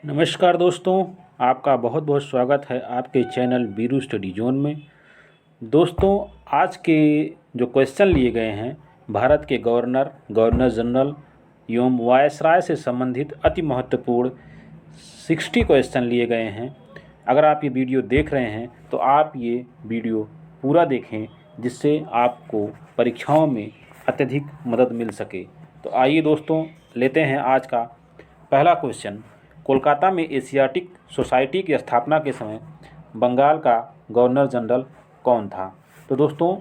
नमस्कार दोस्तों, आपका बहुत बहुत स्वागत है आपके चैनल बीरू स्टडी जोन में। दोस्तों, आज के जो क्वेश्चन लिए गए हैं भारत के गवर्नर जनरल एवं वायसराय से संबंधित अति महत्वपूर्ण 60 क्वेश्चन लिए गए हैं। अगर आप ये वीडियो देख रहे हैं तो आप ये वीडियो पूरा देखें, जिससे आपको परीक्षाओं में अत्यधिक मदद मिल सके। तो आइए दोस्तों, लेते हैं आज का पहला क्वेश्चन। कोलकाता में एशियाटिक सोसाइटी की स्थापना के समय बंगाल का गवर्नर जनरल कौन था? तो दोस्तों,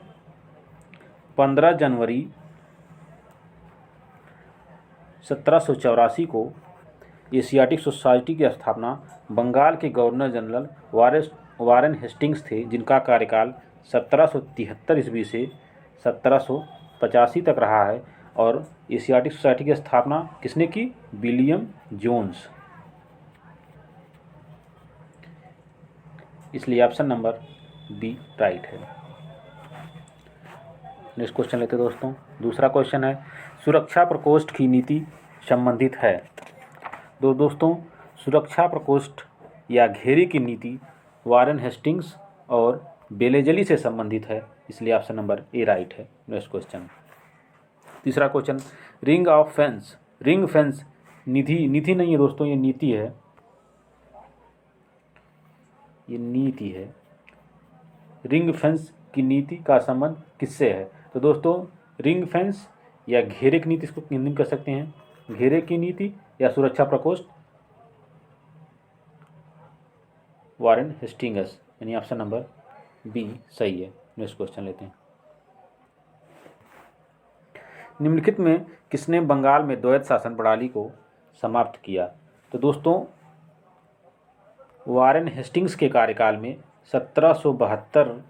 15 जनवरी 1784 को एशियाटिक सोसाइटी की स्थापना बंगाल के गवर्नर जनरल वारेन हेस्टिंग्स थे, जिनका कार्यकाल 1773 ईस्वी से 1785 तक रहा है। और एशियाटिक सोसाइटी की स्थापना किसने की? William Jones. इसलिए ऑप्शन नंबर बी राइट है। नेक्स्ट क्वेश्चन लेते हैं दोस्तों। दूसरा क्वेश्चन है, सुरक्षा प्रकोष्ठ की नीति संबंधित है। दोस्तों, सुरक्षा प्रकोष्ठ या घेरे की नीति वारेन हेस्टिंग्स और बेलेजली से संबंधित है, इसलिए ऑप्शन नंबर ए राइट है। नेक्स्ट क्वेश्चन, तीसरा क्वेश्चन, रिंग फेंस निधि नहीं है दोस्तों, ये नीति है। ये नीति है। रिंग फेंस की नीति का संबंध किससे है? तो दोस्तों, रिंग फेंस या घेरे की नीति, इसको हिंदी में कह सकते हैं घेरे की नीति या सुरक्षा प्रकोष्ठ, वारेन हेस्टिंग्स, यानी ऑप्शन नंबर बी सही है। नेक्स्ट क्वेश्चन लेते हैं। निम्नलिखित में किसने बंगाल में द्वैत शासन प्रणाली को समाप्त किया? तो दोस्तों, वारेन हेस्टिंग्स के कार्यकाल में 1772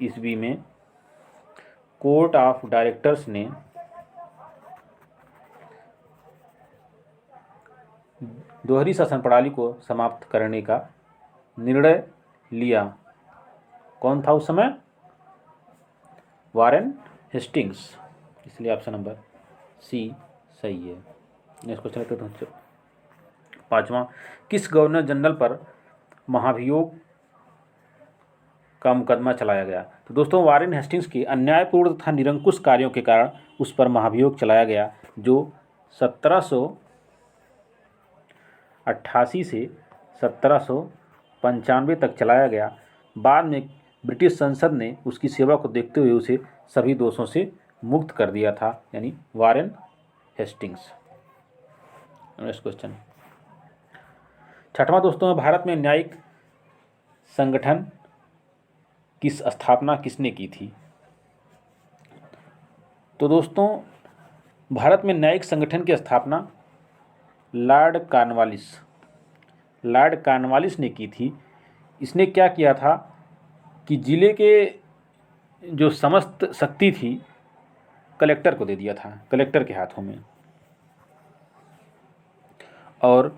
ईस्वी में कोर्ट ऑफ डायरेक्टर्स ने दोहरी शासन प्रणाली को समाप्त करने का निर्णय लिया। कौन था उस समय? वारेन हेस्टिंग्स, इसलिए ऑप्शन नंबर सी सही है। नेक्स्ट क्वेश्चन लेते हैं। पांचवा, किस गवर्नर जनरल पर महाभियोग का मुकदमा चलाया गया? तो दोस्तों, वारेन हेस्टिंग्स के अन्यायपूर्ण तथा निरंकुश कार्यों के कारण उस पर महाभियोग चलाया गया, जो 1788 से 1795 तक चलाया गया। बाद में ब्रिटिश संसद ने उसकी सेवा को देखते हुए उसे सभी दोषों से मुक्त कर दिया था, यानी वारेन हेस्टिंग्स। नेक्स्ट क्वेश्चन, छठवां दोस्तों, भारत में न्यायिक संगठन की स्थापना किसने की थी? तो दोस्तों, भारत में न्यायिक संगठन की स्थापना लॉर्ड कॉर्नवालिस ने की थी। इसने क्या किया था कि जिले के जो समस्त शक्ति थी कलेक्टर को दे दिया था, कलेक्टर के हाथों में, और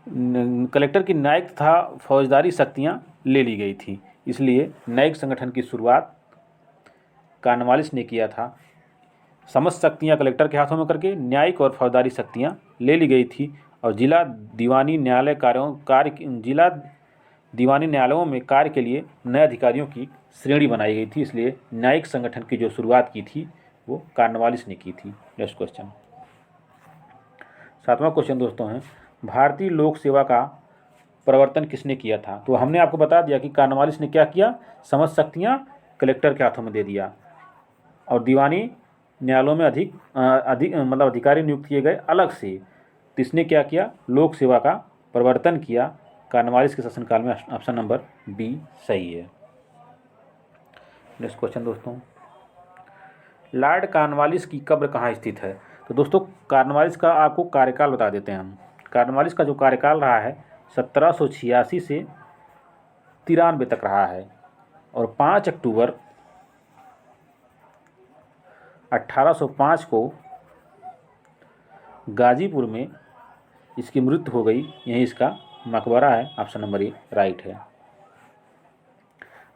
कलेक्टर की न्यायिक तथा फौजदारी शक्तियां ले ली गई थी। इसलिए न्यायिक संगठन की शुरुआत कॉर्नवालिस ने किया था। समस्त शक्तियां कलेक्टर के हाथों में करके न्यायिक और फौजदारी शक्तियां ले ली गई थी, और जिला दीवानी न्यायालयों में कार्य के लिए नए अधिकारियों की श्रेणी बनाई गई थी। इसलिए न्यायिक संगठन की जो शुरुआत की थी वो कॉर्नवालिस ने की थी। नेक्स्ट क्वेश्चन, सातवां क्वेश्चन दोस्तों है, भारतीय लोक सेवा का प्रवर्तन किसने किया था? तो हमने आपको बता दिया कि कॉर्नवालिस ने क्या किया, समस्त शक्तियां कलेक्टर के हाथों में दे दिया, और दीवानी न्यायालयों में अधिकारी नियुक्त किए गए अलग से। तो इसने क्या किया, लोक सेवा का प्रवर्तन किया कॉर्नवालिस के शासनकाल में। ऑप्शन नंबर बी सही है। नेक्स्ट क्वेश्चन दोस्तों, लॉर्ड कॉर्नवालिस की कब्र कहाँ स्थित है? तो दोस्तों, कॉर्नवालिस का आपको कार्यकाल बता देते हैं हम। कॉर्नवालिस का जो कार्यकाल रहा है 1786 से 93 तक रहा है, और 5 अक्टूबर 1805 को गाजीपुर में इसकी मृत्यु हो गई। यही इसका मकबरा है। ऑप्शन नंबर ए राइट है।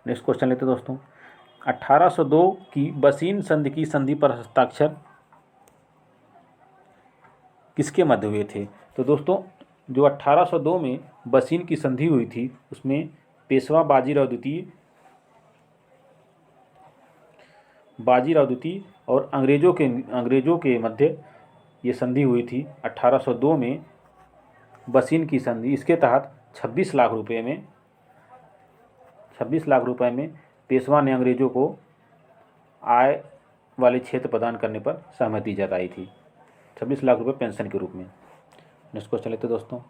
नेक्स्ट क्वेश्चन लेते हैं दोस्तों, 1802 की बसीन संधि की संधि पर हस्ताक्षर किसके मध्य हुए थे? तो दोस्तों जो 1802 में बसीन की संधि हुई थी उसमें पेशवा बाजीराव द्वितीय और अंग्रेज़ों के मध्य ये संधि हुई थी 1802 में बसीन की संधि। इसके तहत 26 लाख रुपए में पेशवा ने अंग्रेज़ों को आय वाले क्षेत्र प्रदान करने पर सहमति जताई थी, 26 लाख रुपए पेंशन के रूप में। नेक्स्ट क्वेश्चन लेते दोस्तों।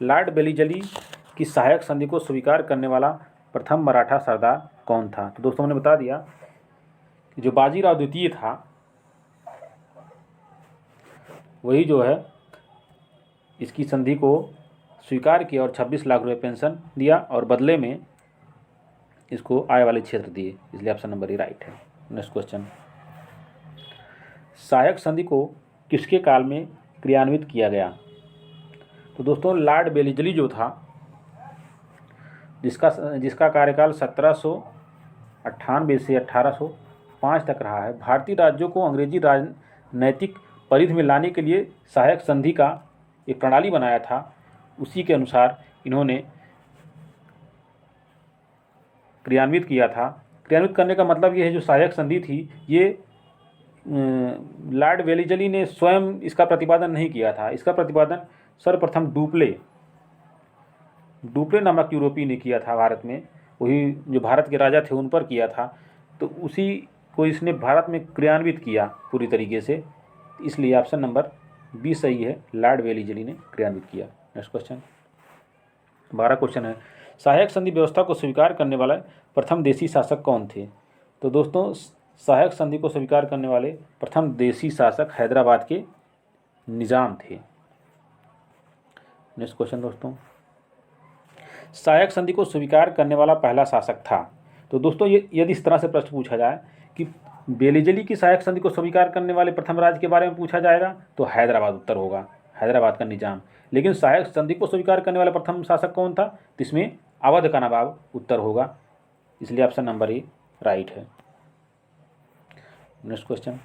लॉर्ड बेलीजली की सहायक संधि को स्वीकार करने वाला प्रथम मराठा सरदार कौन था? तो दोस्तों मैंने बता दिया कि जो बाजीराव द्वितीय था वही जो है इसकी संधि को स्वीकार किया और 26 लाख रुपए पेंशन दिया और बदले में इसको आय वाले क्षेत्र दिए, इसलिए ऑप्शन नंबर ए राइट है। नेक्स्ट क्वेश्चन, सहायक संधि को किसके काल में क्रियान्वित किया गया? तो दोस्तों लॉर्ड बेलीजली जो था जिसका कार्यकाल 1798 से 1805 तक रहा है, भारतीय राज्यों को अंग्रेजी राजनैतिक परिधि में लाने के लिए सहायक संधि का एक प्रणाली बनाया था। उसी के अनुसार इन्होंने क्रियान्वित किया था। क्रियान्वित करने का मतलब ये है, जो सहायक संधि थी ये लॉर्ड बेलीजली ने स्वयं इसका प्रतिपादन नहीं किया था। इसका प्रतिपादन सर्वप्रथम डुप्ले नामक यूरोपीय ने किया था भारत में, वही जो भारत के राजा थे उन पर किया था। तो उसी को इसने भारत में क्रियान्वित किया पूरी तरीके से, इसलिए ऑप्शन नंबर बी सही है, लॉर्ड बेलीजली ने क्रियान्वित किया। नेक्स्ट क्वेश्चन 12 क्वेश्चन है, सहायक संधि व्यवस्था को स्वीकार करने वाला प्रथम देशी शासक कौन थे? तो दोस्तों सहायक संधि को स्वीकार करने वाले प्रथम देशी शासक हैदराबाद के निजाम थे। नेक्स्ट क्वेश्चन दोस्तों, सहायक संधि को स्वीकार करने वाला पहला शासक था। तो दोस्तों ये यदि इस तरह से प्रश्न पूछा जाए कि बेलीजली की सहायक संधि को स्वीकार करने वाले प्रथम राज्य के बारे में पूछा जाएगा तो हैदराबाद उत्तर होगा, हैदराबाद का निजाम। लेकिन सहायक संधि को स्वीकार करने वाला प्रथम शासक कौन था? तो इसमें अवध का नवाब उत्तर होगा, इसलिए ऑप्शन नंबर ए राइट है। नेक्स्ट क्वेश्चन,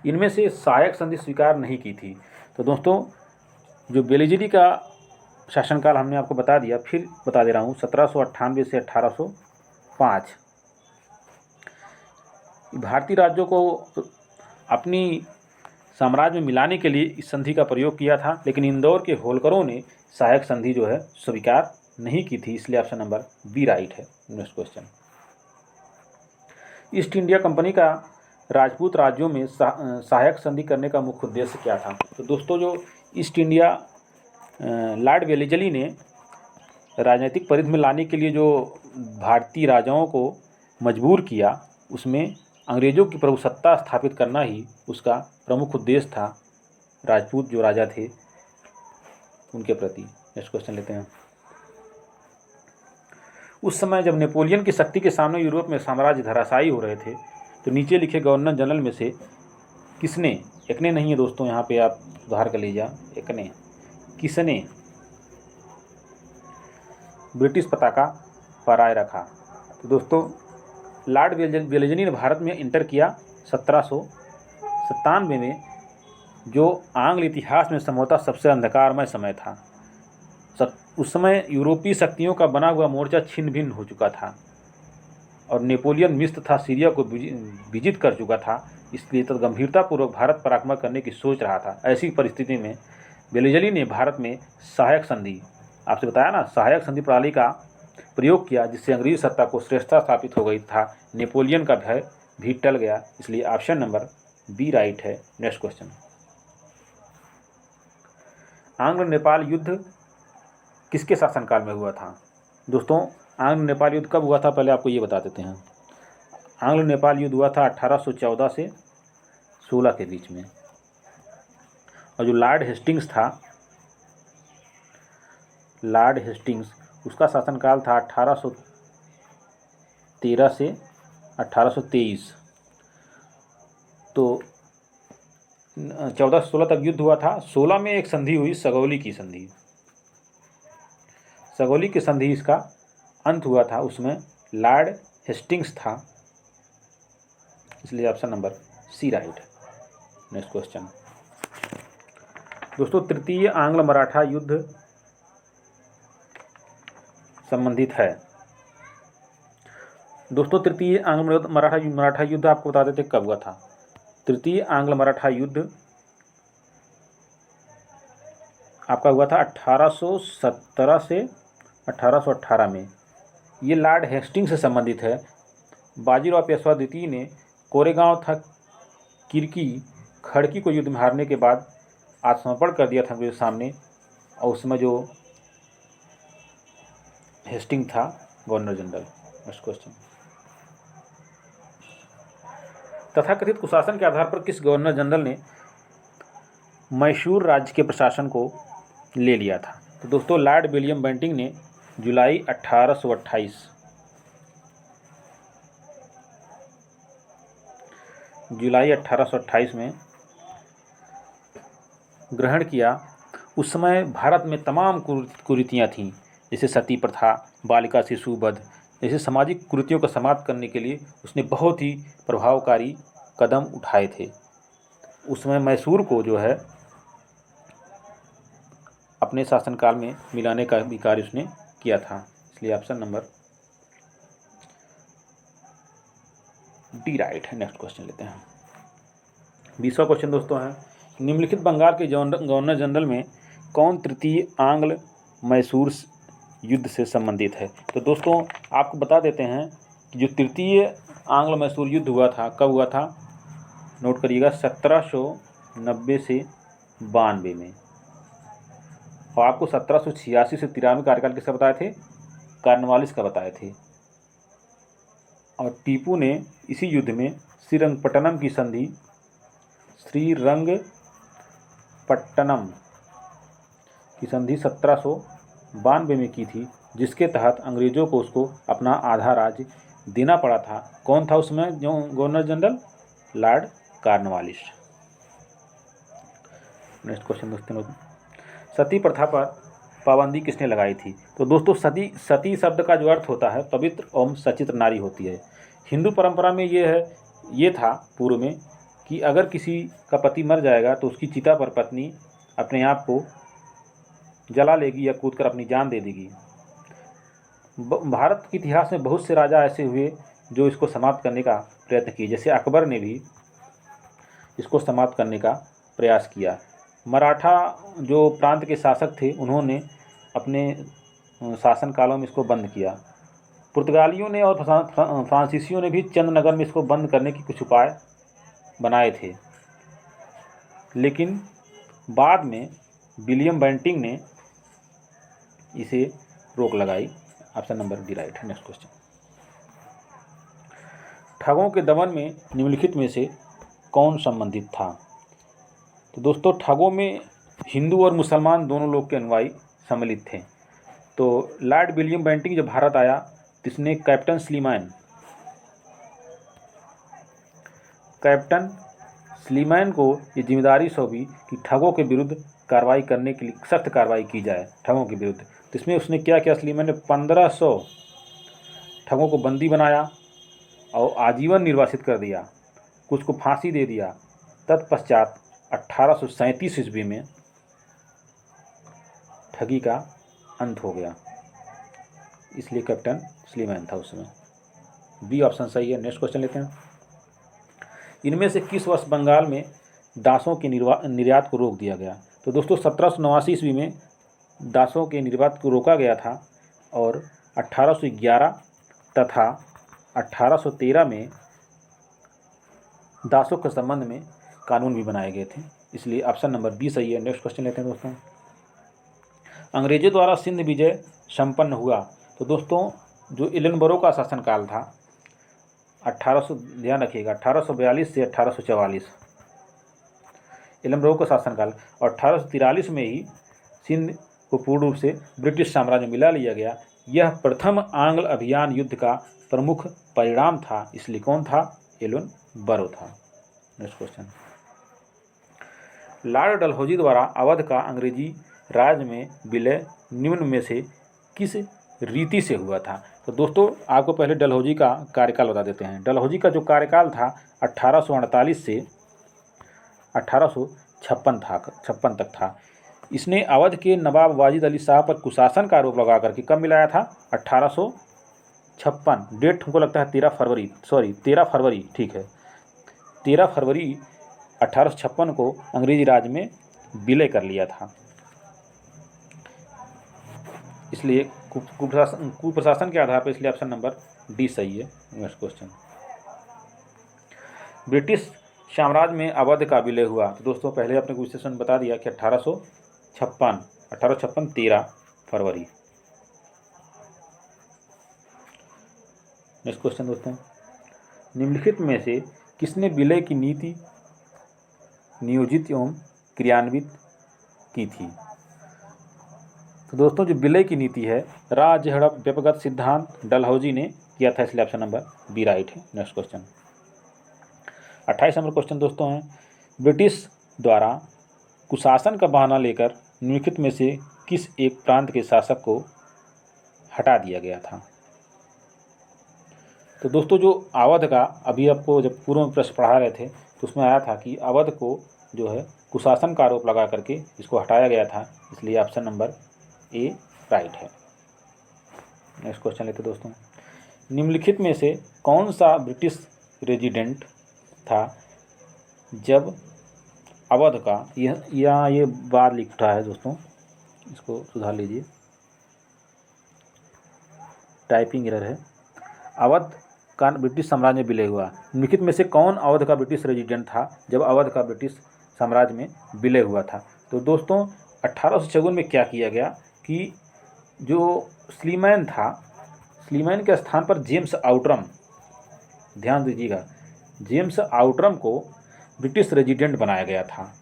इनमें से सहायक संधि स्वीकार नहीं की थी। तो दोस्तों जो बेलीजली का शासनकाल हमने आपको बता दिया, फिर बता दे रहा हूँ, 1798 से 1805 भारतीय राज्यों को अपनी साम्राज्य में मिलाने के लिए इस संधि का प्रयोग किया था, लेकिन इंदौर के होलकरों ने सहायक संधि जो है स्वीकार नहीं की थी, इसलिए ऑप्शन नंबर बी राइट है। Next question, east India company का राजपूत राज्यों में सहायक संधि करने का मुख्य उद्देश्य क्या था? तो दोस्तों जो ईस्ट इंडिया लॉर्ड बेलीजली ने राजनीतिक परिधि में लाने के लिए जो भारतीय राजाओं को मजबूर किया, उसमें अंग्रेज़ों की प्रभुसत्ता स्थापित करना ही उसका प्रमुख उद्देश्य था, राजपूत जो राजा थे उनके प्रति। नेक्स्ट क्वेश्चन लेते हैं, उस समय जब नेपोलियन की शक्ति के सामने यूरोप में साम्राज्य धराशायी हो रहे थे, तो नीचे लिखे गवर्नर जनरल में से किसने, एक ने नहीं है दोस्तों, यहाँ पे आप सुधार कर लीजिए, एक ने, किसने ब्रिटिश पताका फहराए रखा? तो दोस्तों लॉर्ड बेलीजली ने भारत में इंटर किया 1797 में, जो आंग्ल इतिहास में संभवतः सबसे अंधकारमय समय था। उस समय यूरोपीय शक्तियों का बना हुआ मोर्चा छिन्न भिन्न हो चुका था और नेपोलियन मिस्र तथा सीरिया को विजित कर चुका था, इसलिए तो गंभीरतापूर्वक भारत पर आक्रमण करने की सोच रहा था। ऐसी परिस्थिति में बेलीजली ने भारत में सहायक संधि, आपसे बताया ना, सहायक संधि प्रणाली का प्रयोग किया, जिससे अंग्रेजी सत्ता को श्रेष्ठता स्थापित हो गई था, नेपोलियन का भय भी टल गया, इसलिए ऑप्शन नंबर बी राइट है। नेक्स्ट क्वेश्चन, आंग्ल नेपाल युद्ध किसके शासनकाल में हुआ था? दोस्तों आंग्ल नेपाल युद्ध कब हुआ था, पहले आपको ये बता देते हैं। आंग्ल नेपाल युद्ध हुआ था 1814 से 16 के बीच में, और जो लॉर्ड हेस्टिंग्स था, लॉर्ड हेस्टिंग्स, उसका शासनकाल था 1813 से 1823। तो 14 से 16 तक युद्ध हुआ था। 16 में एक संधि हुई, सगौली की संधि, सगौली की संधि इसका अंत हुआ था, उसमें लॉर्ड हेस्टिंग्स था, इसलिए ऑप्शन नंबर सी राइट है। नेक्स्ट क्वेश्चन, दोस्तों तृतीय आंग्ल मराठा युद्ध संबंधित है। दोस्तों तृतीय आंग्ल मराठा युद्ध आपको बता देते कब हुआ था। तृतीय आंग्ल मराठा युद्ध आपका हुआ था 1817 से 1818 में। ये लॉर्ड हेस्टिंग से संबंधित है। बाजीराव पेशवा द्वितीय ने कोरेगांव था किरकी खड़की को युद्ध में हारने के बाद आत्मसमर्पण कर दिया था अंग्रेजों के सामने, और उसमें जो हेस्टिंग था गवर्नर जनरल। नेक्स्ट क्वेश्चन, तथाकथित कुशासन के आधार पर किस गवर्नर जनरल ने मैसूर राज्य के प्रशासन को ले लिया था? तो दोस्तों लॉर्ड विलियम बेंटिंक ने जुलाई 1828 में ग्रहण किया। उस समय भारत में तमाम कुरीतियाँ थीं, जैसे सती प्रथा, बालिका शिशु वध, जैसे सामाजिक कुरीतियों को समाप्त करने के लिए उसने बहुत ही प्रभावकारी कदम उठाए थे। उस समय मैसूर को जो है अपने शासनकाल में मिलाने का भी कार्य उसने किया था। इसलिए ऑप्शन नंबर डी राइट है। नेक्स्ट क्वेश्चन लेते हैं। 20वां क्वेश्चन दोस्तों है, निम्नलिखित बंगाल के गवर्नर जनरल में कौन तृतीय आंग्ल मैसूर युद्ध से संबंधित है? तो दोस्तों आपको बता देते हैं कि जो तृतीय आंग्ल मैसूर युद्ध हुआ था कब हुआ था, नोट करिएगा, 1790 से 92 में। और आपको 1786 से 93 कार्यकाल किसका बताए थे? कॉर्नवालिस का बताए थे। और टीपू ने इसी युद्ध में श्रीरंगपट्टनम की संधि 1792 में की थी, जिसके तहत अंग्रेजों को उसको अपना आधा राज्य देना पड़ा था। कौन था उसमें जो governor general? Lord Cornwallis. Next question दोस्तों, सती प्रथा पर पाबंदी किसने लगाई थी? तो दोस्तों सती शब्द का जो अर्थ होता है पवित्र एवं सचित्र नारी होती है। हिंदू परंपरा में ये था पूर्व में कि अगर किसी का पति मर जाएगा तो उसकी चिता पर पत्नी अपने आप को जला लेगी या कूदकर अपनी जान दे देगी। भारत के इतिहास में बहुत से राजा ऐसे हुए जो इसको समाप्त करने का प्रयत्न किए, जैसे अकबर ने भी इसको समाप्त करने का प्रयास किया। मराठा जो प्रांत के शासक थे उन्होंने अपने शासनकालों में इसको बंद किया। पुर्तगालियों ने और फ्रांसीसियों ने भी चंदनगर में इसको बंद करने के कुछ उपाय बनाए थे, लेकिन बाद में विलियम बेंटिंक ने इसे रोक लगाई। ऑप्शन नंबर डी राइट है। नेक्स्ट क्वेश्चन, ठगों के दमन में निम्नलिखित में से कौन संबंधित था? तो दोस्तों ठगों में हिंदू और मुसलमान दोनों लोग के अनुयायी सम्मिलित थे। तो लॉर्ड विलियम बेंटिंक जब भारत आया तो इसने कैप्टन स्लीमैन को ये जिम्मेदारी सौंपी कि ठगों के विरुद्ध कार्रवाई करने के लिए सख्त कार्रवाई की जाए ठगों के विरुद्ध। तो इसमें उसने क्या किया, स्लीमैन ने 1500 ठगों को बंदी बनाया और आजीवन निर्वासित कर दिया, कुछ को फांसी दे दिया। तत्पश्चात 1837 ईस्वी में ठगी का अंत हो गया, इसलिए कैप्टन स्लीमैन था उसमें। बी ऑप्शन सही है। नेक्स्ट क्वेश्चन लेते हैं। इनमें से किस वर्ष बंगाल में दासों के निर्यात को रोक दिया गया? तो दोस्तों 1789 ईस्वी में दासों के निर्यात को रोका गया था और 1811 तथा 1813 में दासों के संबंध में कानून भी बनाए गए थे, इसलिए ऑप्शन नंबर बी सही है। नेक्स्ट क्वेश्चन लेते हैं दोस्तों। अंग्रेजों द्वारा सिंध विजय संपन्न हुआ। तो दोस्तों जो एलनबरो का शासनकाल था 1842 से 1844, एलनबरो का शासनकाल, और 1843 में ही सिंध को पूर्ण रूप से ब्रिटिश साम्राज्य में मिला लिया गया। यह प्रथम आंग्ल अभियान युद्ध का प्रमुख परिणाम था, इसलिए कौन था? एलनबरो था। नेक्स्ट क्वेश्चन, लॉर्ड डलहौजी द्वारा अवध का अंग्रेजी राज में विलय निम्न में से किस रीति से हुआ था? तो दोस्तों आपको पहले डलहौजी का कार्यकाल बता देते हैं। डलहौजी का जो कार्यकाल था 1848 से 1856 1856 तक था। इसने अवध के नवाब वाजिद अली शाह पर कुशासन का आरोप लगा करके कब मिलाया था? 1856। डेट हमको लगता है 13 फरवरी, ठीक है, 13 फरवरी 1856 को अंग्रेजी राज में विलय कर लिया था। इसलिए कुप्रशासन के आधार पर, इसलिए ऑप्शन नंबर डी सही है। नेक्स्ट क्वेश्चन, ब्रिटिश साम्राज्य में अवध का विलय हुआ। तो दोस्तों पहले आपने क्वेश्चन बता दिया कि 1856 13 फरवरी। नेक्स्ट क्वेश्चन दोस्तों, निम्नलिखित में से किसने विलय की नीति नियोजित एवं क्रियान्वित की थी? तो दोस्तों जो विलय की नीति है, राज्य हड़प व्यपगत सिद्धांत डलहौजी ने किया था, इसलिए ऑप्शन नंबर बी राइट है। नेक्स्ट क्वेश्चन, 28 नंबर क्वेश्चन दोस्तों है, ब्रिटिश द्वारा कुशासन का बहाना लेकर निम्नलिखित में से किस एक प्रांत के शासक को हटा दिया गया था? तो दोस्तों जो अवध का, अभी आपको जब पूर्व में प्रश्न पढ़ा रहे थे तो उसमें आया था कि अवध को जो है कुशासन का आरोप लगा करके इसको हटाया गया था, इसलिए ऑप्शन नंबर ए राइट है। नेक्स्ट क्वेश्चन लेते दोस्तों, निम्नलिखित में से कौन सा ब्रिटिश रेजिडेंट था जब अवध का, ये बात लिख रहा है दोस्तों, इसको सुधार लीजिए, टाइपिंग एरर है। अवध का ब्रिटिश साम्राज्य में विलय हुआ, निम्नलिखित में से कौन अवध का ब्रिटिश रेजिडेंट था जब अवध का ब्रिटिश साम्राज्य में विलय हुआ था? तो दोस्तों 1854 में क्या किया गया कि जो स्लीमैन था, स्लीमैन के स्थान पर जेम्स आउटरम, ध्यान दीजिएगा, जेम्स आउटरम को ब्रिटिश रेजिडेंट बनाया गया था।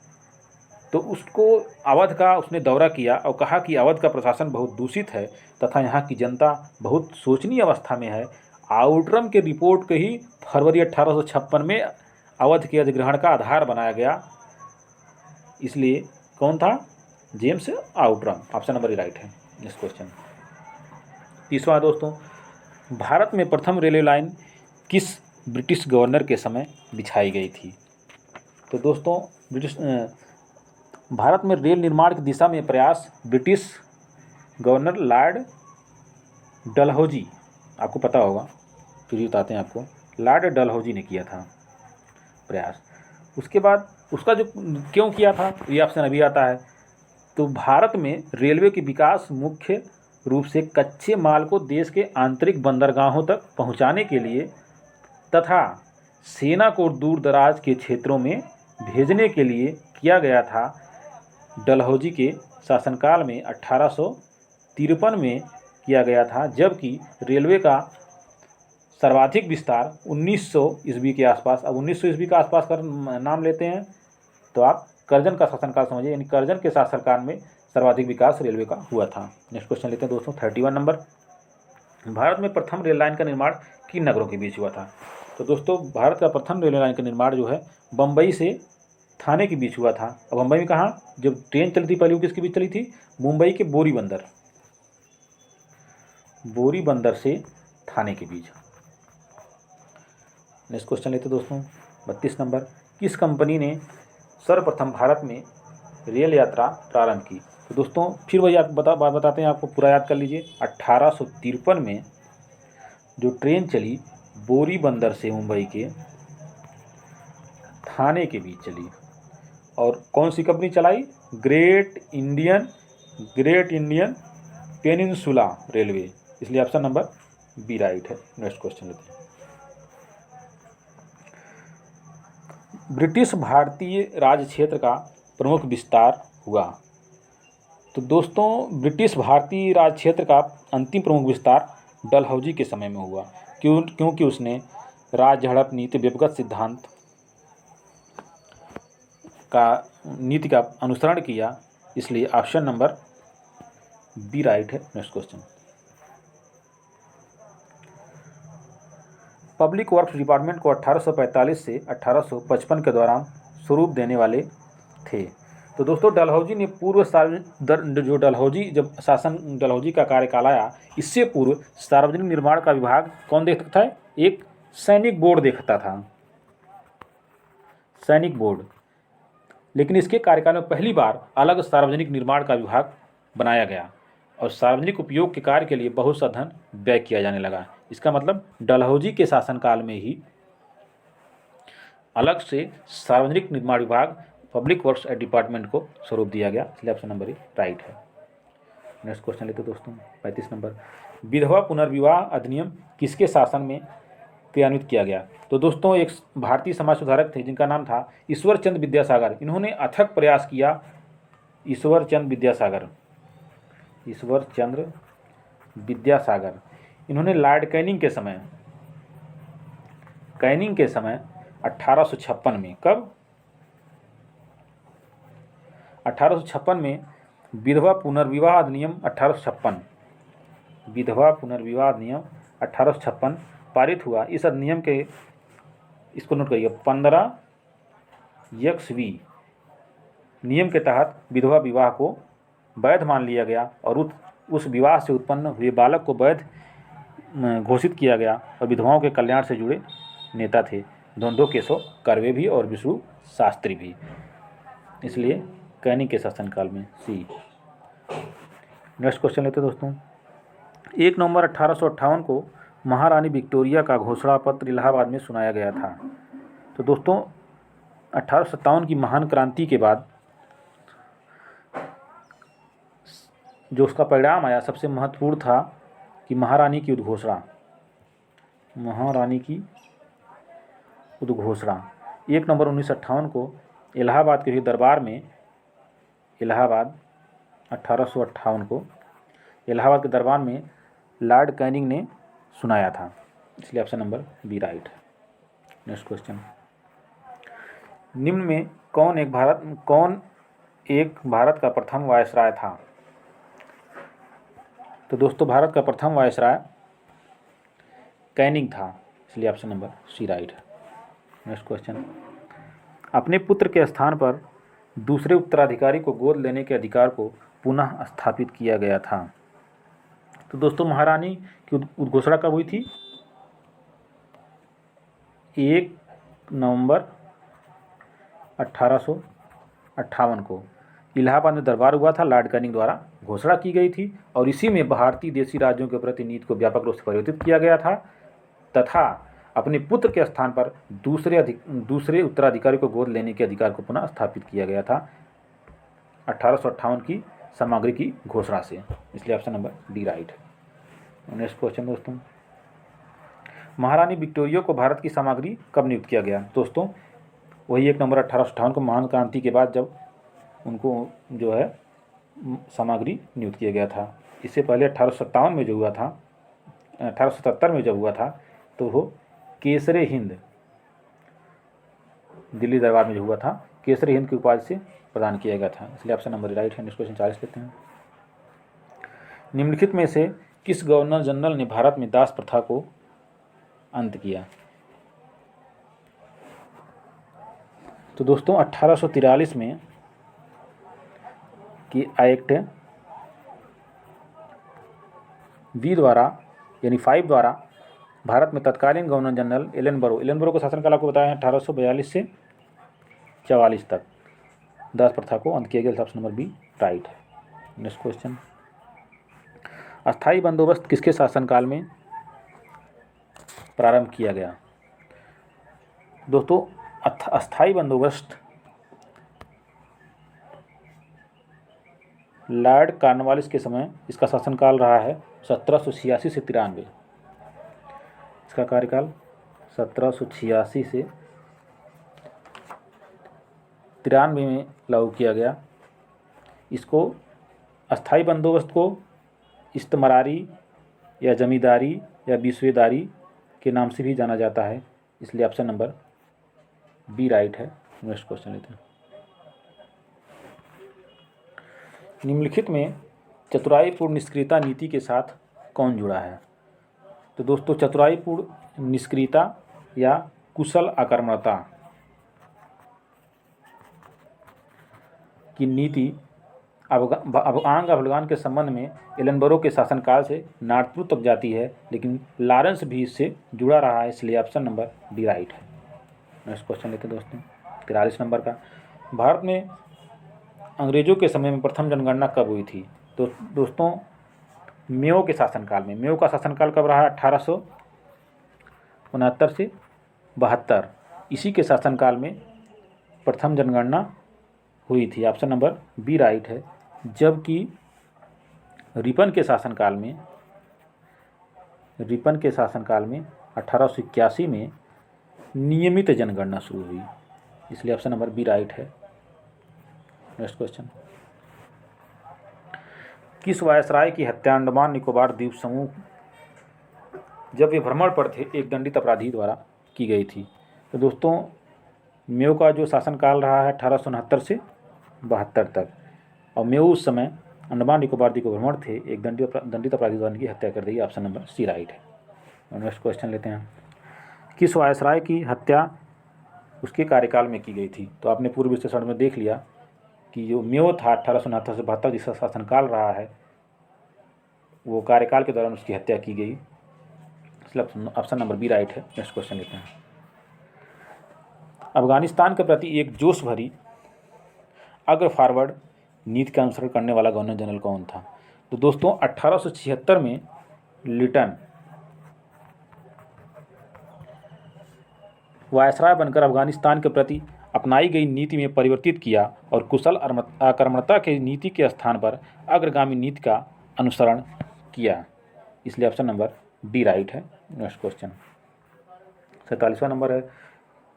तो उसको अवध का उसने दौरा किया और कहा कि अवध का प्रशासन बहुत दूषित है तथा यहाँ की जनता बहुत शोचनीय अवस्था में है। आउटरम के रिपोर्ट को ही फरवरी 1856 में अवध के अधिग्रहण का आधार बनाया गया, इसलिए कौन था? James Outram, option number right है। नेक्स्ट क्वेश्चन, तीसरा दोस्तों, भारत में प्रथम रेलवे लाइन किस ब्रिटिश गवर्नर के समय बिछाई गई थी? तो दोस्तों भारत में रेल निर्माण की दिशा में प्रयास ब्रिटिश गवर्नर लॉर्ड डलहौजी, आपको पता होगा, फिर बताते हैं आपको, लॉर्ड डलहौजी ने किया था प्रयास। उसके बाद उसका जो क्यों किया था ये ऑप्शन अभी आता है। तो भारत में रेलवे की विकास मुख्य रूप से कच्चे माल को देश के आंतरिक बंदरगाहों तक पहुंचाने के लिए तथा सेना को दूर दराज के क्षेत्रों में भेजने के लिए किया गया था। डलहौजी के शासनकाल में 1853 में किया गया था, जबकि रेलवे का सर्वाधिक विस्तार 1900 ईस्वी के आसपास, अब 1900 ईस्वी के आसपास का नाम लेते हैं तो आप करजन का शासनकाल समझिए, यानी करजन के शासनकाल में सर्वाधिक विकास रेलवे का हुआ था। नेक्स्ट क्वेश्चन लेते हैं दोस्तों, 31 नंबर, भारत में प्रथम रेल लाइन का निर्माण किन नगरों के बीच हुआ था? तो दोस्तों भारत का प्रथम रेलवे लाइन का निर्माण जो है बम्बई से थाने के बीच हुआ था। अब बम्बई में कहाँ जब ट्रेन चली थी पहले वो किसके बीच चली थी? मुंबई के बोरी बंदर से थाने के बीच। नेक्स्ट क्वेश्चन लेते दोस्तों, 32 नंबर, किस कंपनी ने सर्वप्रथम भारत में रेल यात्रा प्रारंभ की? तो दोस्तों फिर वही आप बताते हैं, आपको पूरा याद कर लीजिए। 1853 में जो ट्रेन चली बोरी बंदर से मुंबई के थाने के बीच चली, और कौन सी कंपनी चलाई? ग्रेट इंडियन पेनिनसुला रेलवे, इसलिए ऑप्शन नंबर बी राइट है। नेक्स्ट क्वेश्चन लेते हैं, ब्रिटिश भारतीय राज क्षेत्र का प्रमुख विस्तार हुआ। तो दोस्तों ब्रिटिश भारतीय राज क्षेत्र का अंतिम प्रमुख विस्तार डलहौजी के समय में हुआ, क्योंकि उसने राज्य हड़प व्यपगत सिद्धांत का नीति का अनुसरण किया, इसलिए ऑप्शन नंबर बी राइट है। Next question, public works department को 1845 से 1855 के दौरान स्वरूप देने वाले थे। तो दोस्तों डलहौजी ने जो डलहौजी जब शासन डलहौजी का कार्यकाल आया, इससे पूर्व सार्वजनिक निर्माण का विभाग कौन देखता था? एक सैनिक बोर्ड देखता था, सैनिक बोर्ड। लेकिन इसके कार्यकाल में पहली बार अलग सार्वजनिक निर्माण का विभाग बनाया गया और सार्वजनिक उपयोग के कार्य के लिए बहुत सा धन व्यय किया जाने लगा। इसका मतलब डलहौजी के शासनकाल में ही अलग से सार्वजनिक निर्माण विभाग, पब्लिक वर्क्स डिपार्टमेंट को स्वरूप दिया गया, इसलिए ऑप्शन नंबर राइट है। नेक्स्ट क्वेश्चन लेते दोस्तों 35 नंबर, विधवा पुनर्विवाह अधिनियम किसके शासन में क्रियान्वित किया गया? तो दोस्तों एक भारतीय समाज सुधारक थे जिनका नाम था ईश्वर चंद्र विद्यासागर। इन्होंने अथक प्रयास किया, ईश्वर चंद्र विद्यासागर, इन्होंने लॉर्ड कैनिंग के समय 1856 में, कब 1856 में विधवा पुनर्विवाह अधिनियम 1856 पारित हुआ। इस अधिनियम के, इसको नोट करिए, 15 नियम के तहत विधवा विवाह को वैध मान लिया गया और उस विवाह से उत्पन्न हुए बालक को वैध घोषित किया गया। और विधवाओं के कल्याण से जुड़े नेता थे धोंडो केशव कर्वे भी और विष्णु शास्त्री भी, इसलिए कैनिंग के शासनकाल में सी। नेक्स्ट क्वेश्चन लेते दोस्तों, 1 नवंबर 1858 को महारानी विक्टोरिया का घोषणा पत्र इलाहाबाद में सुनाया गया था। तो दोस्तों 1857 की महान क्रांति के बाद जो उसका परिणाम आया सबसे महत्वपूर्ण था कि महारानी की उद्घोषणा 1 नवंबर 1958 को इलाहाबाद के दरबार में, 1858 को इलाहाबाद के दरबार में लॉर्ड कैनिंग ने सुनाया था, इसलिए ऑप्शन नंबर बी राइट है। नेक्स्ट क्वेश्चन, निम्न में कौन एक भारत का प्रथम वायसराय था? तो दोस्तों भारत का प्रथम वायसराय कैनिंग था, इसलिए ऑप्शन नंबर सी राइट है। नेक्स्ट क्वेश्चन, अपने पुत्र के स्थान पर दूसरे उत्तराधिकारी को गोद लेने के अधिकार को पुनः स्थापित किया गया था। तो दोस्तों महारानी की उद्घोषणा कब हुई थी? 1 नवंबर 1858 को इलाहाबाद में दरबार हुआ था, लॉर्ड कैनिंग द्वारा घोषणा की गई थी और इसी में भारतीय देशी राज्यों के प्रति नीति को व्यापक रूप से परिवर्तित किया गया था तथा अपने पुत्र के स्थान पर दूसरे उत्तराधिकारी को गोद लेने के अधिकार को पुनः स्थापित किया गया था 1858 की सामग्री की घोषणा से, इसलिए ऑप्शन नंबर डी राइट है। नेक्स्ट क्वेश्चन दोस्तों, महारानी विक्टोरिया को भारत की सामग्री कब नियुक्त किया गया? दोस्तों वही 1 नवंबर 1858 को महान क्रांति के बाद जब उनको जो है सामग्री नियुक्त किया गया था। इससे पहले 1857 में जो हुआ था, 1877 में जब हुआ था तो वो केसरे हिंद, दिल्ली दरबार में जो हुआ था, केसरे हिंद की उपाधि से प्रदान किया गया था, इसलिए ऑप्शन नंबर राइट है। नेक्स्ट क्वेश्चन 40 लेते हैं, निम्नलिखित में से किस गवर्नर जनरल ने भारत में दास प्रथा को अंत किया? तो दोस्तों 1843 में की एक्ट बी द्वारा यानी 5 द्वारा भारत में तत्कालीन गवर्नर जनरल एलन बरो का शासनकाल आपको बताया है 1842 से 44 तक दास प्रथा को अंत किया गया, ऑप्शन नंबर बी राइट है। नेक्स्ट क्वेश्चन, अस्थाई बंदोबस्त किसके शासनकाल में प्रारंभ किया गया? दोस्तों अस्थाई बंदोबस्त लॉर्ड कॉर्नवालिस के समय इसका शासनकाल रहा है 1786 से 93। इसका कार्यकाल 1786 से 93 में लागू किया गया। इसको अस्थाई बंदोबस्त को इस्तमरारी या जमींदारी या बिस्वेदारी के नाम से भी जाना जाता है, इसलिए ऑप्शन नंबर बी राइट है। नेक्स्ट क्वेश्चन लेते हैं, निम्नलिखित में चतुराईपूर्ण निष्क्रियता नीति के साथ कौन जुड़ा है? तो दोस्तों चतुराईपूर्ण निष्क्रियता या कुशल आक्रमणता की नीति अफगान अफगान के संबंध में एलनबरो के शासनकाल से नागपुर तक जाती है, लेकिन लॉरेंस भी इससे जुड़ा रहा है, इसलिए ऑप्शन नंबर डी राइट है। नेक्स्ट क्वेश्चन लेते हैं दोस्तों 43 नंबर का, भारत में अंग्रेज़ों के समय में प्रथम जनगणना कब हुई थी? तो दोस्तों मेयो के शासनकाल में। मेयो का शासनकाल कब रहा? 1869 से 72, इसी के शासनकाल में प्रथम जनगणना हुई थी। ऑप्शन नंबर बी राइट है। जबकि रिपन के शासनकाल में 1881 में नियमित जनगणना शुरू हुई, इसलिए ऑप्शन नंबर बी राइट है। नेक्स्ट क्वेश्चन, किस वायसराय की हत्या अंडमान निकोबार द्वीप समूह जब वे भ्रमण पर थे एक दंडित अपराधी द्वारा की गई थी? तो दोस्तों मेयो का जो शासनकाल रहा है 1869 से 72 तक, और मेयो उस समय अंडमान निकोबार द्वीप को भ्रमण थे, एक दंडित अपराधी द्वारा की हत्या कर दी। ऑप्शन नंबर सी राइट है। नेक्स्ट क्वेश्चन लेते हैं, किस वायसराय की हत्या उसके कार्यकाल में की गई थी? तो आपने पूर्व विश्लेषण में देख लिया कि जो मेयो था 1869 से 72 जिसका शासनकाल रहा है, वो कार्यकाल के दौरान उसकी हत्या की गई, इसलिए ऑप्शन नंबर बी राइट है। नेक्स्ट क्वेश्चन लेते हैं, अफगानिस्तान के प्रति एक जोश भरी अग्र फॉरवर्ड नीति का अनुसरण करने वाला गवर्नर जनरल कौन था? तो दोस्तों 1876 में लिटन वायसराय बनकर अफगानिस्तान के प्रति अपनाई गई नीति में परिवर्तित किया और कुशल आक्रमणता की नीति के स्थान पर अग्रगामी नीति का अनुसरण किया, इसलिए ऑप्शन नंबर डी राइट है। नेक्स्ट क्वेश्चन 47वां नंबर है,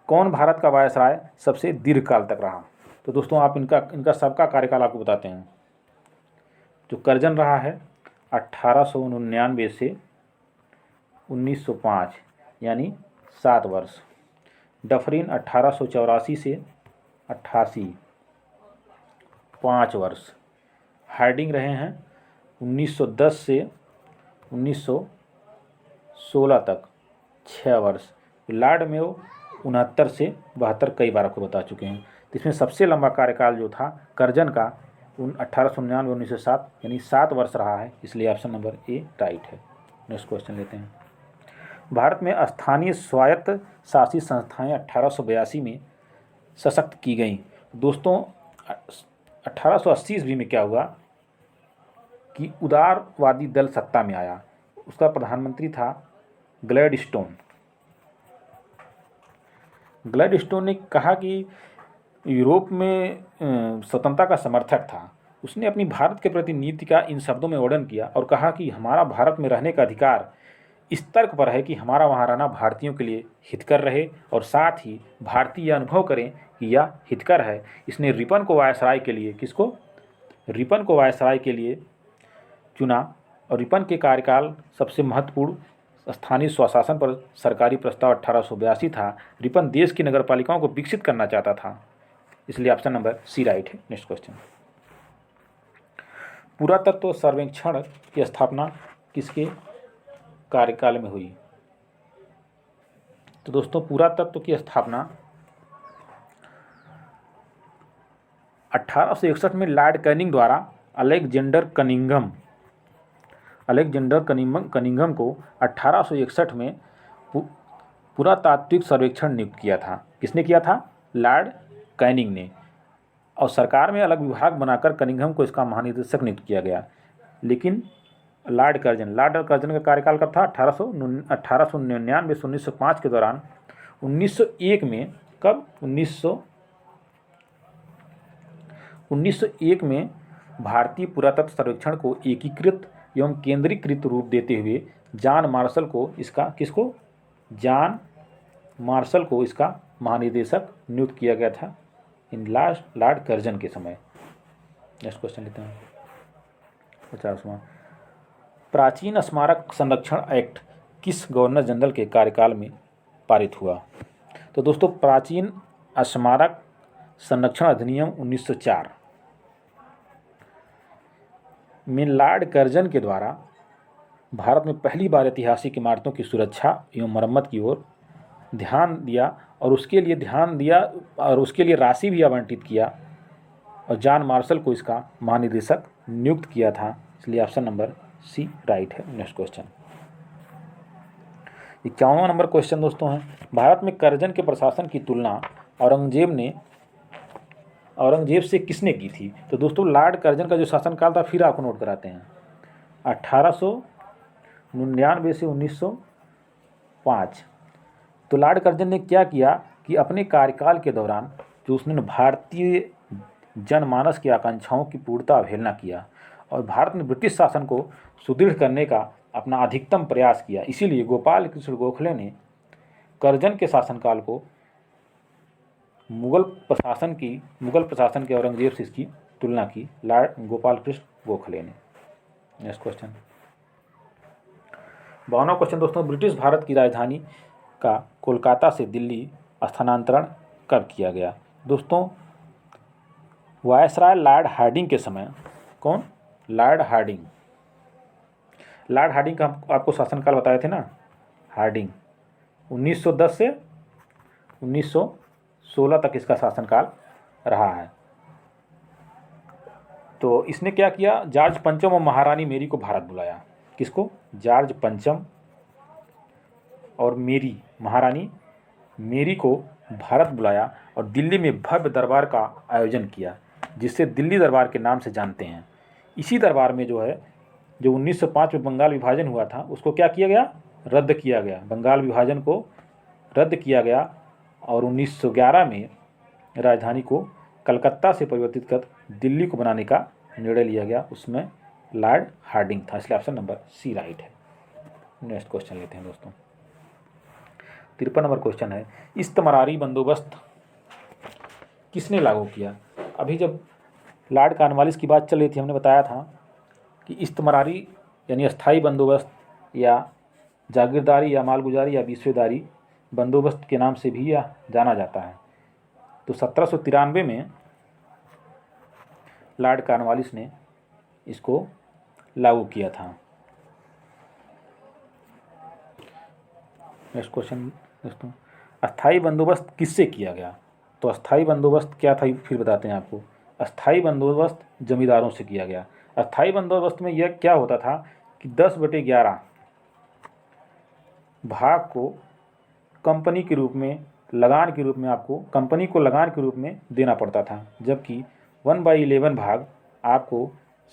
कौन भारत का वायसराय सबसे दीर्घकाल तक रहा? तो दोस्तों आप इनका सबका कार्यकाल आपको बताते हैं। जो कर्जन रहा है 1899 से 1905 यानी 7 वर्ष, डफरिन 1884 से 88 5 वर्ष, हार्डिंग रहे हैं 1910 से 1916 तक 6 वर्ष, लॉर्ड मेयो 69 से 72 कई बार आपको बता चुके हैं। तो इसमें सबसे लंबा कार्यकाल जो था कर्जन का 1899 1907 यानी 7 वर्ष रहा है, इसलिए ऑप्शन नंबर ए राइट है। नेक्स्ट क्वेश्चन लेते हैं, भारत में स्थानीय स्वायत्त शासित संस्थाएं 1882 में सशक्त की गईं। दोस्तों 1880 ईस्वी में क्या हुआ कि उदारवादी दल सत्ता में आया, उसका प्रधानमंत्री था ग्लैडस्टोन। ग्लैडस्टोन ने कहा कि यूरोप में स्वतंत्रता का समर्थक था, उसने अपनी भारत के प्रति नीति का इन शब्दों में वर्णन किया और कहा कि हमारा भारत में रहने का अधिकार इस तर्क पर है कि हमारा वहाँ रहना भारतीयों के लिए हितकर रहे और साथ ही भारतीय यह अनुभव करें कि यह हितकर है। इसने रिपन को वायसराय के लिए चुना और रिपन के कार्यकाल सबसे महत्वपूर्ण स्थानीय स्वशासन पर सरकारी प्रस्ताव 1882 था। रिपन देश की नगरपालिकाओं को विकसित करना चाहता था, इसलिए ऑप्शन नंबर सी राइट है। नेक्स्ट क्वेश्चन, पुरातत्व सर्वेक्षण की स्थापना किसके कार्यकाल में हुई? तो दोस्तों पुरातत्व की स्थापना 1861 में लॉर्ड कैनिंग द्वारा अलेक्जेंडर कनिंघम को 1861 में पुरातात्विक सर्वेक्षण नियुक्त किया था। किसने किया था? लॉर्ड कैनिंग ने, और सरकार में अलग विभाग बनाकर कनिंघम को इसका महानिदेशक नियुक्त किया गया। लेकिन लॉर्ड कर्जन का कार्यकाल कब था? 1899 से 1905 के दौरान 1901 में, कब? 1901 में भारतीय पुरातत्व सर्वेक्षण को एकीकृत एवं केंद्रीकृत रूप देते हुए जॉन मार्शल को इसका महानिदेशक नियुक्त किया गया था इन लॉर्ड कर्जन के समय। नेक्स्ट क्वेश्चन लेते हैं 50वां, प्राचीन स्मारक संरक्षण एक्ट किस गवर्नर जनरल के कार्यकाल में पारित हुआ? तो दोस्तों प्राचीन स्मारक संरक्षण अधिनियम 1904 में लॉर्ड कर्जन के द्वारा भारत में पहली बार ऐतिहासिक इमारतों की सुरक्षा एवं मरम्मत की ओर ध्यान दिया और उसके लिए राशि भी आवंटित किया और जॉन मार्शल को इसका महानिदेशक नियुक्त किया था, इसलिए ऑप्शन नंबर सी राइट है। नेक्स्ट क्वेश्चन 51वां नंबर क्वेश्चन दोस्तों है, भारत में कर्जन के प्रशासन की तुलना औरंगजेब ने औरंगजेब से किसने की थी? तो दोस्तों लॉर्ड कर्जन का जो शासनकाल था, फिर आपको नोट कराते हैं, 1899 से 1905। तो लॉर्ड कर्जन ने क्या किया कि अपने कार्यकाल के दौरान जो उसने भारतीय जनमानस की आकांक्षाओं की पूर्णता अवहेलना किया और भारत में ब्रिटिश शासन को सुदृढ़ करने का अपना अधिकतम प्रयास किया। इसीलिए गोपाल कृष्ण गोखले ने कर्जन के शासनकाल को मुगल प्रशासन के औरंगजेब से इसकी तुलना की लॉर्ड गोपाल कृष्ण गोखले ने। नेक्स्ट क्वेश्चन, 52वां क्वेश्चन दोस्तों, ब्रिटिश भारत की राजधानी का कोलकाता से दिल्ली स्थानांतरण कब किया गया? दोस्तों वायसराय लॉर्ड हार्डिंग के समय, कौन? लॉर्ड हार्डिंग का आपको शासनकाल बताए थे ना, हार्डिंग 1910 से 1916 तक इसका शासनकाल रहा है। तो इसने क्या किया, जॉर्ज पंचम और महारानी मेरी को भारत बुलाया। किसको? जॉर्ज पंचम और महारानी मेरी को भारत बुलाया और दिल्ली में भव्य दरबार का आयोजन किया, जिसे दिल्ली दरबार के नाम से जानते हैं। इसी दरबार में जो 1905 में बंगाल विभाजन हुआ था, उसको क्या किया गया? रद्द किया गया। बंगाल विभाजन को रद्द किया गया और 1911 में राजधानी को कलकत्ता से परिवर्तित कर दिल्ली को बनाने का निर्णय लिया गया। उसमें लॉर्ड हार्डिंग था, इसलिए ऑप्शन नंबर सी राइट है। नेक्स्ट क्वेश्चन लेते हैं दोस्तों, 53 नंबर क्वेश्चन है, इस्तमरारी बंदोबस्त किसने लागू किया? अभी जब लॉर्ड कॉर्नवालिस की बात चल रही थी, हमने बताया था कि इस्तमरारी यानी अस्थाई बंदोबस्त या जागीरदारी या मालगुजारी या बीसवेदारी बंदोबस्त के नाम से भी यह जाना जाता है। तो 1793 में लॉर्ड कॉर्नवालिस ने इसको लागू किया था। नेक्स्ट क्वेश्चन दोस्तों, अस्थाई बंदोबस्त किससे किया गया? तो अस्थाई बंदोबस्त क्या था, फिर बताते हैं आपको। अस्थाई बंदोबस्त जमींदारों से किया गया। अस्थाई बंदोबस्त में यह क्या होता था कि 10/11 भाग को कंपनी के रूप में, लगान के रूप में आपको कंपनी को लगान के रूप में देना पड़ता था, जबकि 1/11 भाग आपको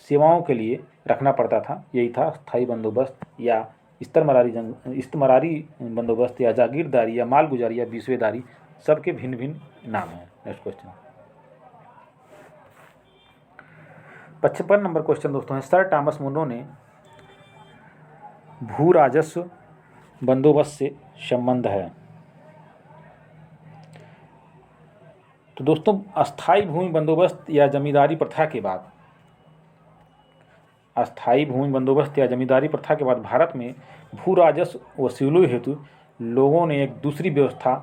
सेवाओं के लिए रखना पड़ता था। यही था अस्थाई बंदोबस्त या इस्तमरारी बंदोबस्त या जागीरदारी या मालगुजारी या बीसवेदारी, सबके भिन्न भिन्न नाम हैं। नेक्स्ट क्वेश्चन, 55 नंबर क्वेश्चन दोस्तों है, सर टॉमस मुनरो ने भू राजस्व बंदोबस्त से संबंध है। तो दोस्तों अस्थाई भूमि बंदोबस्त या जमींदारी प्रथा के बाद, अस्थाई भूमि बंदोबस्त या जमींदारी प्रथा के बाद भारत में भू राजस्व वसूली हेतु लोगों ने एक दूसरी व्यवस्था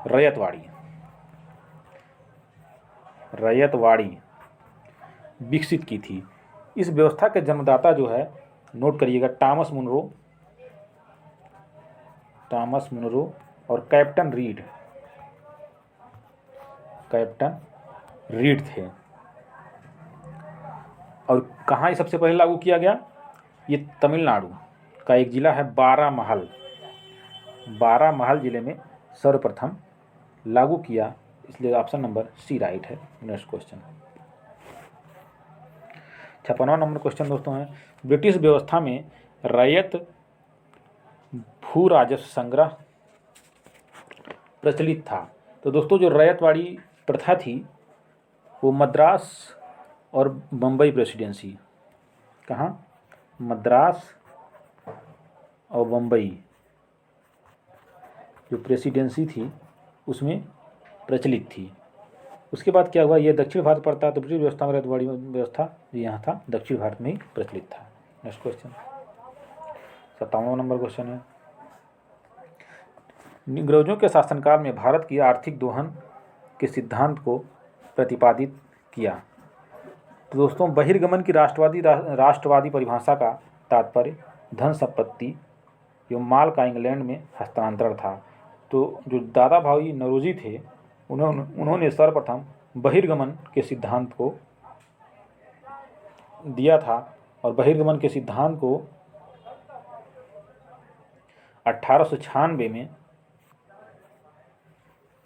रैयतवाड़ी विकसित की थी। इस व्यवस्था के जन्मदाता जो है, नोट करिएगा, टॉमस मुनरो और कैप्टन रीड थे। और कहाँ ये सबसे पहले लागू किया गया? ये तमिलनाडु का एक जिला है बारामहल जिले में सर्वप्रथम लागू किया, इसलिए ऑप्शन नंबर सी राइट है। नेक्स्ट क्वेश्चन, 56वां नंबर क्वेश्चन दोस्तों है, ब्रिटिश व्यवस्था में रैयत भू राजस्व संग्रह प्रचलित था। तो दोस्तों जो रैयतवाड़ी प्रथा थी वो मद्रास और बम्बई प्रेसिडेंसी, कहाँ? मद्रास और बम्बई जो प्रेसिडेंसी थी उसमें प्रचलित थी। उसके बाद क्या हुआ, ये दक्षिण भारत पड़ता है, तो ब्रिटिश व्यवस्था में रैयतवाड़ी व्यवस्था यहाँ था, दक्षिण भारत में ही प्रचलित था। नेक्स्ट क्वेश्चन, 57वां नंबर क्वेश्चन है, अंग्रेजों के शासनकाल में भारत की आर्थिक दोहन के सिद्धांत को प्रतिपादित किया। तो दोस्तों बहिर्गमन की राष्ट्रवादी परिभाषा का तात्पर्य धन संपत्ति एवं माल का इंग्लैंड में हस्तांतरण था। तो जो दादा भाई नौरोजी थे, उन्होंने सर्वप्रथम बहिर्गमन के सिद्धांत को दिया था और बहिर्गमन के सिद्धांत को 1896 में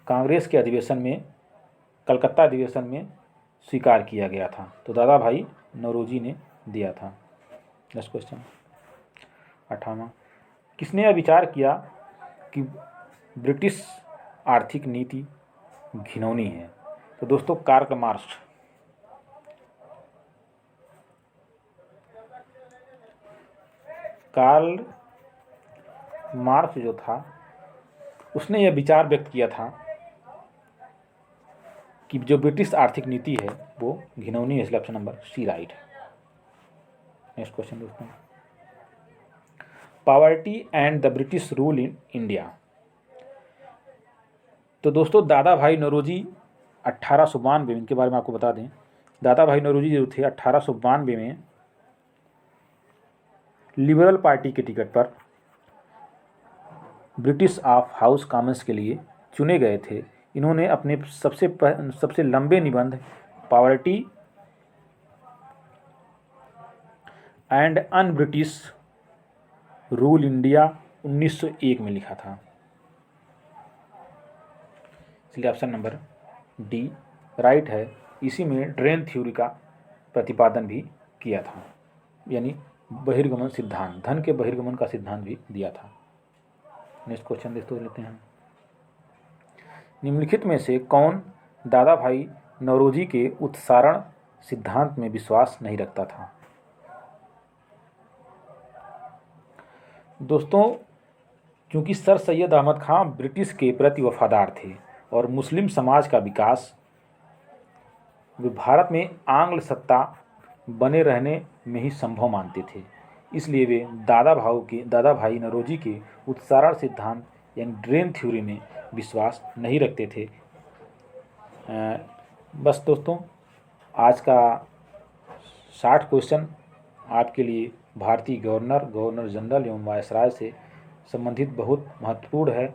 कांग्रेस के अधिवेशन में कलकत्ता अधिवेशन में स्वीकार किया गया था? तो दादा भाई नौरोजी ने दिया था। नेक्स्ट क्वेश्चन 58, किसने यह विचार किया कि ब्रिटिश आर्थिक नीति घिनौनी है? तो दोस्तों कार्ल मार्क्स। कार्ल मार्क्स जो था उसने यह विचार व्यक्त किया था कि जो ब्रिटिश आर्थिक नीति है वो घिनौनी है, इसलिए ऑप्शन नंबर सी राइट है। नेक्स्ट क्वेश्चन दोस्तों, poverty and the British rule in India. तो दोस्तों दादा भाई नौरोजी 1892 में, इनके बारे में आपको बता दें, दादा भाई नौरोजी जो थे 1892 में लिबरल पार्टी के टिकट पर ब्रिटिश ऑफ हाउस कॉमन्स के लिए चुने गए थे। इन्होंने अपने सबसे लंबे निबंध poverty and un British rule India 1901 में लिखा था, इसलिए ऑप्शन नंबर डी राइट है। इसी में ड्रेन थ्योरी का प्रतिपादन भी किया था, यानी बहिर्गमन सिद्धांत, धन के बहिर्गमन का सिद्धांत भी दिया था। नेक्स्ट क्वेश्चन दोस्तों लेते हैं, निम्नलिखित में से कौन दादा भाई नौरोजी के उत्सारण सिद्धांत में विश्वास नहीं रखता था? दोस्तों क्योंकि सर सैयद अहमद खान ब्रिटिश के प्रति वफादार थे और मुस्लिम समाज का विकास वे भारत में आंग्ल सत्ता बने रहने में ही संभव मानते थे, इसलिए वे दादा भाई नौरोजी के उत्सारण सिद्धांत यानी ड्रेन थ्योरी में विश्वास नहीं रखते थे। बस दोस्तों आज का 60 क्वेश्चन आपके लिए भारतीय गवर्नर जनरल एवं वायसराय से संबंधित बहुत महत्वपूर्ण है।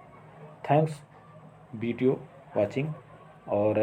थैंक्स वीडियो वॉचिंग, और